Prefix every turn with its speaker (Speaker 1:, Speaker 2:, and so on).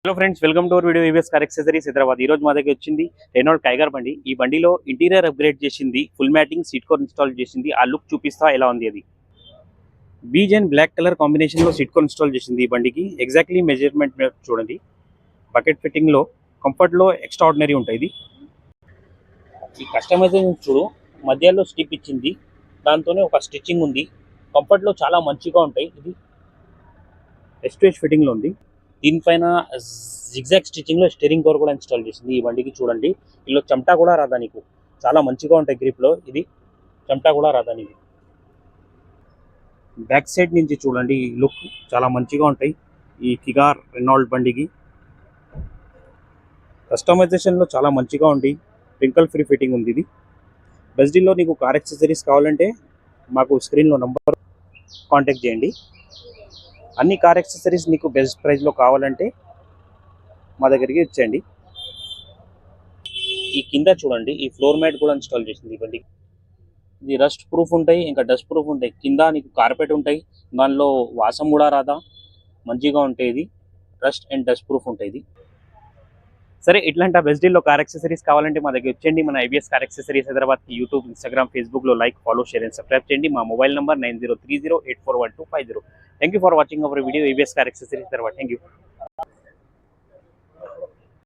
Speaker 1: Hello friends, welcome to our video EVS car accessories Hyderabad. ఈ రోజు మా దగ్గర వచ్చింది రెనాల్డ్ టైగర్ బండి. ఈ బండిలో ఇంటీరియర్ అప్గ్రేడ్ చేసింది, full matting seat cover install చేసింది. ఆ లుక్ చూపిస్తా ఎలా ఉంది అది. Beige and black colour combination లో సీట్ కవర్ ఇన్స్టాల్ చేసింది. ఈ బండికి ఎగ్జాక్ట్లీ మెజర్మెంట్ చూడండి. బకెట్ ఫిట్టింగ్ లో, కంఫర్ట్ లో ఎక్స్ట్రా ఆర్డినరీ ఉంటుంది. ఈ కస్టమైజేషన్ చూడు, మధ్యలో స్టిప్ ఇచ్చింది, దాంతోనే ఒక స్టిచ్చింగ్ ఉంది. కంఫర్ట్ లో చాలా మంచిగా ఉంటాయి. ఇది ఎస్టేజ్ ఫిట్టింగ్ లో ఉంది. దీనిపైన జిగ్జాగ్ స్టిచ్చింగ్ లో స్టీరింగ్ కవర్ కూడా ఇన్స్టాల్ చేసింది. ఈ బండికి చూడండి, ఇందులో చెమటా కూడా రాదా నీకు. చాలా మంచిగా ఉంటాయి గ్రిప్ లో. ఇది చెమటా కూడా రాదా నీకు. బ్యాక్ సైడ్ నుంచి చూడండి, లుక్ చాలా మంచిగా ఉంటాయి ఈ కిగార్ రెనాల్డ్ బండికి. కస్టమైజేషన్ లో చాలా మంచిగా ఉంది. రింకల్ ఫ్రీ ఫిట్టింగ్ ఉంది. ఇది బెస్ట్ డీల్లో నీకు కార్ యాక్సెసరీస్ కావాలంటే మాకు స్క్రీన్లో నంబర్ కాంటాక్ట్ చేయండి. అన్ని కార్ యాక్సెసరీస్ నీకు బెస్ట్ ప్రైస్లో కావాలంటే మా దగ్గరికి ఇచ్చేయండి. ఈ కింద చూడండి, ఈ ఫ్లోర్ మ్యాట్ కూడా ఇన్స్టాల్ చేసింది ఈ బండికి. ఇది రస్ట్ ప్రూఫ్ ఉంటాయి, ఇంకా డస్ట్ ప్రూఫ్ ఉంటాయి. కింద నీకు కార్పెట్ ఉంటాయి, దానిలో వాసం కూడా రాదా, మంచిగా ఉంటాయి. ఇది రస్ట్ అండ్ డస్ట్ ప్రూఫ్ ఉంటాయి. సరే, ఇట్లాంటి బెస్ట్ డీల్లో కార్ యాక్సెసరీస్ కావాలంటే మా దగ్గర వచ్చేయండి. మన ఐబీఎస్ కార్ యాక్సెసరీస్ హైదరాబాద్కి యూట్యూబ్, ఇన్స్టాగ్రామ్, ఫేస్బుక్లో like, follow, share and subscribe చేయండి. మా mobile number 9030084150. Thank you for watching our video IBS car accessories Hyderabad. Thank you.